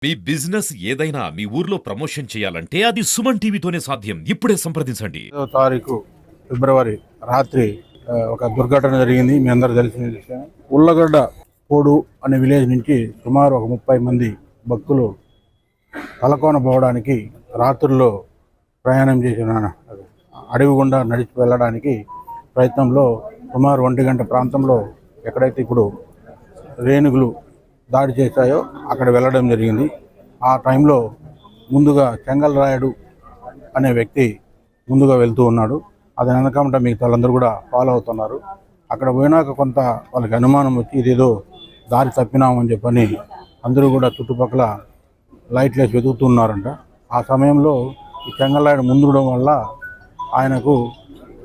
మీ business ఏదైనా మీ ఊర్లో promotion చేయాలంటే అది సుమన్ టీవీతోనే సాధ్యం. ఇప్పుడే సంప్రదించండి. 5వ తారీఖు ఫిబ్రవరి రాత్రి ఒక దుర్ఘటన జరిగింది. మీ అందరూ తెలిసిన విషయం. ఉల్లగడ్డ కోడు అనే విలేజ్ నుంచి సుమారు ఒక 30 మంది భక్తులు తలకోన పోవడానికి రాత్రుల్లో ప్రయాణం చేసిన అడవి గుండా నడిచి వెళ్ళడానికి ప్రయత్నంలో సుమారు 1 గంట ప్రాంతంలో ఎక్కడైతే ఇప్పుడు రేణుగులు దాడి చేశాయో అక్కడ వెళ్ళడం జరిగింది. ఆ టైంలో ముందుగా చెంగల్ రాయుడు అనే వ్యక్తి ముందుగా వెళ్తూ ఉన్నాడు. అది వెనకమంట మిగతా వాళ్ళందరూ కూడా ఫాలో అవుతున్నారు. అక్కడ పోయినాక కొంత వాళ్ళకి అనుమానం వచ్చి ఇదేదో దారి తప్పినామని చెప్పని అందరూ కూడా చుట్టుపక్కల లైట్లు వేసి వెతుకుతున్నారంట. ఆ సమయంలో ఈ చెంగల్ రాయుడు ముందుడం వల్ల ఆయనకు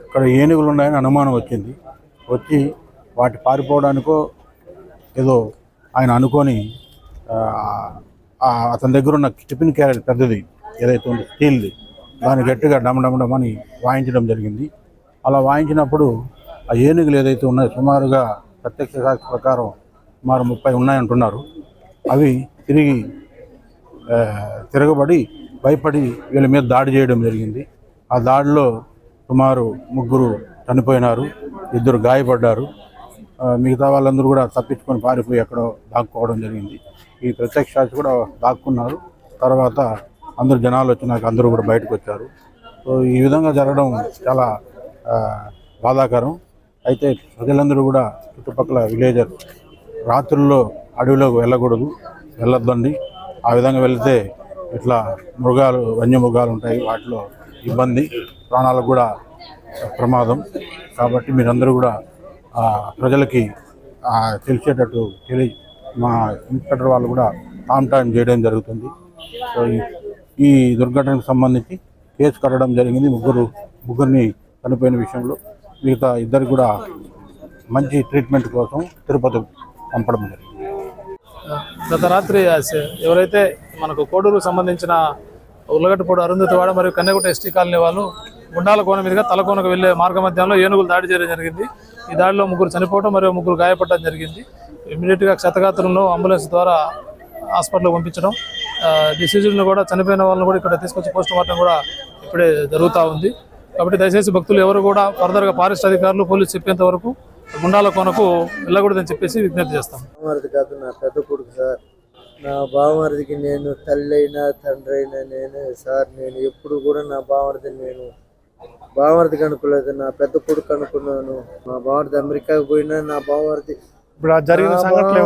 ఇక్కడ ఏనుగులు ఉన్నాయని అనుమానం వచ్చింది. వచ్చి వాటి పారిపోవడానికో ఏదో ఆయన అనుకొని అతని దగ్గర ఉన్న టిఫిన్ క్యారెట్ పెద్దది ఏదైతే ఉందో స్టీల్ది దాన్ని గట్టిగా డమడమడమని వాయించడం జరిగింది. అలా వాయించినప్పుడు ఆ ఏనుగులు ఏదైతే ఉన్నాయో సుమారుగా ప్రత్యక్ష సాక్షి ప్రకారం సుమారు 30 ఉన్నాయంటున్నారు. అవి తిరగబడి భయపడి వీళ్ళ మీద దాడి చేయడం జరిగింది. ఆ దాడిలో సుమారు 3 చనిపోయినారు, 2 గాయపడ్డారు. మిగతా వాళ్ళందరూ కూడా తప్పించుకొని పారిపోయి ఎక్కడో దాక్కోవడం జరిగింది. ఈ ప్రత్యక్ష సాక్షి కూడా దాక్కున్నారు. తర్వాత అందరు జనాలు వచ్చినాక అందరూ కూడా బయటకు వచ్చారు. సో ఈ విధంగా జరగడం చాలా బాధాకరం. అయితే ప్రజలందరూ కూడా చుట్టుపక్కల విలేజర్ రాత్రుల్లో అడవిలోకి వెళ్ళకూడదు, వెళ్ళొద్దండి. ఆ విధంగా వెళితే ఇట్లా వన్యమృగాలు ఉంటాయి, వాటిలో ఇబ్బంది, ప్రాణాలకు కూడా ప్రమాదం. కాబట్టి మీరందరూ కూడా ప్రజలకి తెలిసేటట్టు మా ఇన్స్పెక్టర్ వాళ్ళు కూడా టామ్ చేయడం జరుగుతుంది. సో ఈ దుర్ఘటనకు సంబంధించి కేసు కట్టడం జరిగింది. ముగ్గురిని చనిపోయిన విషయంలో మిగతా 2 కూడా మంచి ట్రీట్మెంట్ కోసం తిరుపతి పంపడం జరిగింది. గత రాత్రి ఎవరైతే మనకు కోడూరుకు సంబంధించిన ఉల్లగడ్డపూడి అరుంధతివాడ మరియు కన్యగుట్ట ఎస్టీ కాలనీ వాళ్ళు గుండాల కోన మీదుగా తలకోనకు వెళ్లే మార్గ మధ్యంలో ఏనుగులు దాడి చేయడం జరిగింది. ఈ దాడిలో 3 చనిపోవడం మరియు 3 గాయపడడం జరిగింది. ఇమీడియట్గా క్షతగాత్రులను అంబులెన్స్ ద్వారా హాస్పిటల్కి పంపించడం, డిసీజులను కూడా చనిపోయిన వాళ్ళని కూడా ఇక్కడ తీసుకొచ్చి పోస్ట్ మార్టం కూడా ఇప్పుడే జరుగుతూ ఉంది. కాబట్టి దయచేసి భక్తులు ఎవరు కూడా ఫర్దర్గా ఫారెస్ట్ అధికారులు పోలీసు చెప్పేంత వరకు గుండాల కోనకు వెళ్ళకూడదని చెప్పేసి విజ్ఞప్తి చేస్తాం. కాదు, నా పెద్ద కొడుకు సార్. నా బావమరిదికి నేను తల్లి అయినా తండ్రి అయినా నేనే సార్. నేను ఎప్పుడు కూడా నా బావమరిదికి అనుకోలేదు, నా పెద్ద కొడుకు అనుకున్నాను. మా బావమరిది అమెరికాకు పోయినా నా బావమరిది జరిగిన సంఘటన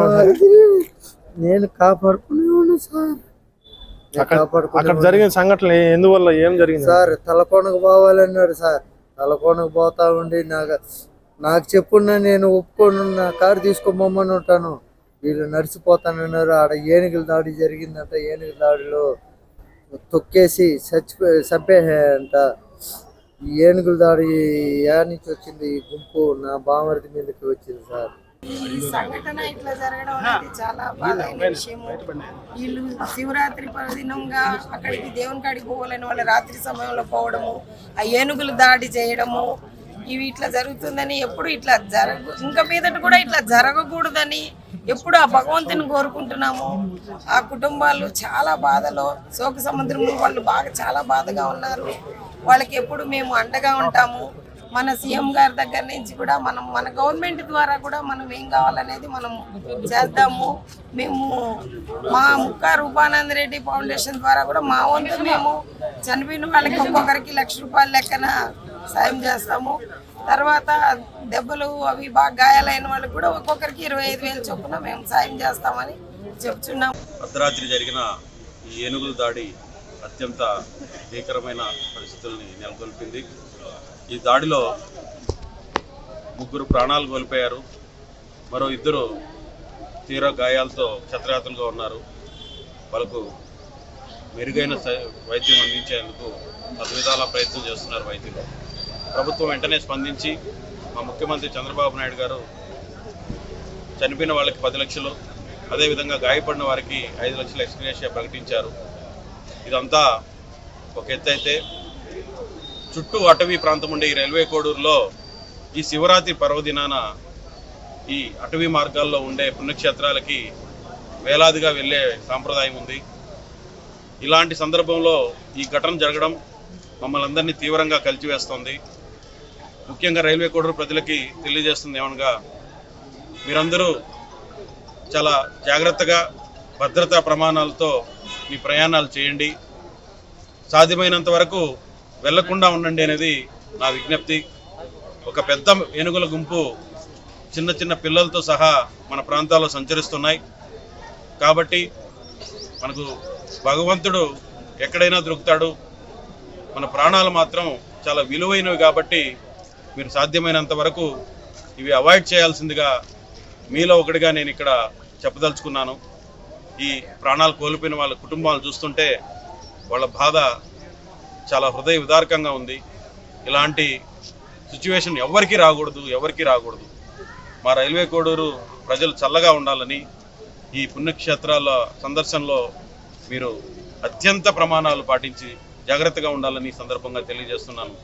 నేను కాపాడుకునేవాడు సార్. అక్కడ జరిగిన సంఘటన ఎందువల్ల ఏం జరిగింది సార్? తలకోనకు పోవాలన్నాడు సార్. తలకోనకు పోతా ఉండి నాకు చెప్పున్నా నేను ఒప్పుకోను, నా కారు తీసుకోమని ఉంటాను. వీళ్ళు నడిచిపోతానన్నారు. ఆడ ఏనుగుల దాడి జరిగిందంట. ఏనుగుల దాడిలో తొక్కేసి చంపేంట. ఈ ఏనుగుల దాడి నుంచి వచ్చింది ఈ గుంపు నా బావమరిది మీదకి వచ్చింది సార్. ఈ సంఘటన ఇట్లా జరగడం అనేది చాలా బాధైన విషయము. వీళ్ళు శివరాత్రి పర్వదినంగా అక్కడికి దేవుని కాడికి పోవాలని వాళ్ళ రాత్రి సమయంలో పోవడము, ఆ ఏనుగులు దాడి చేయడము, ఇవి ఇట్లా జరుగుతుందని ఎప్పుడు ఇట్లా ఇంకా మీదట కూడా ఇట్లా జరగకూడదని ఎప్పుడు ఆ భగవంతుని కోరుకుంటున్నాము. ఆ కుటుంబాలు చాలా బాధలో శోక సముద్రంలో వాళ్ళు చాలా బాధగా ఉన్నారు. వాళ్ళకి ఎప్పుడు మేము అండగా ఉంటాము. మన సీఎం గారి దగ్గర నుంచి కూడా మన గవర్నమెంట్ ద్వారా కూడా మనం ఏం కావాలనేది మనం చేద్దాము. మేము మా ముక్కా రూపానంద రెడ్డి ఫౌండేషన్ ద్వారా కూడా మా వంతు మేము చనిపోయిన వాళ్ళకి ఒక్కొక్కరికి ₹1,00,000 లెక్కన సాయం చేస్తాము. తర్వాత దెబ్బలు అవి బాగా గాయాలైన వాళ్ళకి కూడా ఒక్కొక్కరికి 25,000 చొప్పున మేము సాయం చేస్తామని చెప్తున్నాం. అర్ధరాత్రి జరిగిన ఈ ఏనుగుల దాడి అత్యంత భీకరమైన పరిస్థితుల్ని నెలకొల్పింది. ఈ దాడిలో 3 ప్రాణాలు కోల్పోయారు, మరో 2 తీవ్ర గాయాలతో క్షతగాత్రులుగా ఉన్నారు. వాళ్ళకు మెరుగైన వైద్యం అందించేందుకు అద్విధాల ప్రయత్నం చేస్తున్నారు వైద్యులు. ప్రభుత్వం వెంటనే స్పందించి మా ముఖ్యమంత్రి చంద్రబాబు నాయుడు గారు చనిపోయిన వాళ్ళకి 10 లక్షలు, అదేవిధంగా గాయపడిన వారికి 5 లక్షల ఎక్స్గ్రేషియా ప్రకటించారు. ఇదంతా ఒక ఎత్తు అయితే, చుట్టూ అటవీ ప్రాంతం ఉండే ఈ రైల్వే కోడూరులో ఈ శివరాత్రి పర్వదినాన ఈ అటవీ మార్గాల్లో ఉండే పుణ్యక్షేత్రాలకి వేలాదిగా వెళ్ళే సాంప్రదాయం ఉంది. ఇలాంటి సందర్భంలో ఈ ఘటన జరగడం మమ్మల్ని అందరినీ తీవ్రంగా కలిచివేస్తోంది. ముఖ్యంగా రైల్వే కోడూరు ప్రజలకి తెలియజేస్తుంది ఏమనగా, మీరందరూ చాలా జాగ్రత్తగా భద్రతా ప్రమాణాలతో మీ ప్రయాణాలు చేయండి. సాధ్యమైనంత వరకు వెళ్లకుండా ఉండండి అనేది నా విజ్ఞప్తి. ఒక పెద్ద ఏనుగుల గుంపు చిన్న చిన్న పిల్లలతో సహా మన ప్రాంతాల్లో సంచరిస్తున్నాయి. కాబట్టి మనకు భగవంతుడు ఎక్కడైనా దొరుకుతాడు. మన ప్రాణాలు మాత్రం చాలా విలువైనవి కాబట్టి మీరు సాధ్యమైనంత వరకు ఇవి అవాయిడ్ చేయాల్సిందిగా మీలో ఒకటిగా నేను ఇక్కడ చెప్పదలుచుకున్నాను. ఈ ప్రాణాలు కోల్పోయిన వాళ్ళ కుటుంబాలు చూస్తుంటే వాళ్ళ బాధ చాలా హృదయ విదారకంగా ఉంది. ఇలాంటి సిచ్యువేషన్ ఎవరికి రాకూడదు. మా రైల్వే కోడూరు ప్రజలు చల్లగా ఉండాలని, ఈ పుణ్యక్షేత్రాల సందర్శనలో మీరు అత్యంత ప్రమాణాలు పాటించి జాగ్రత్తగా ఉండాలని ఈ సందర్భంగా తెలియజేస్తున్నాను.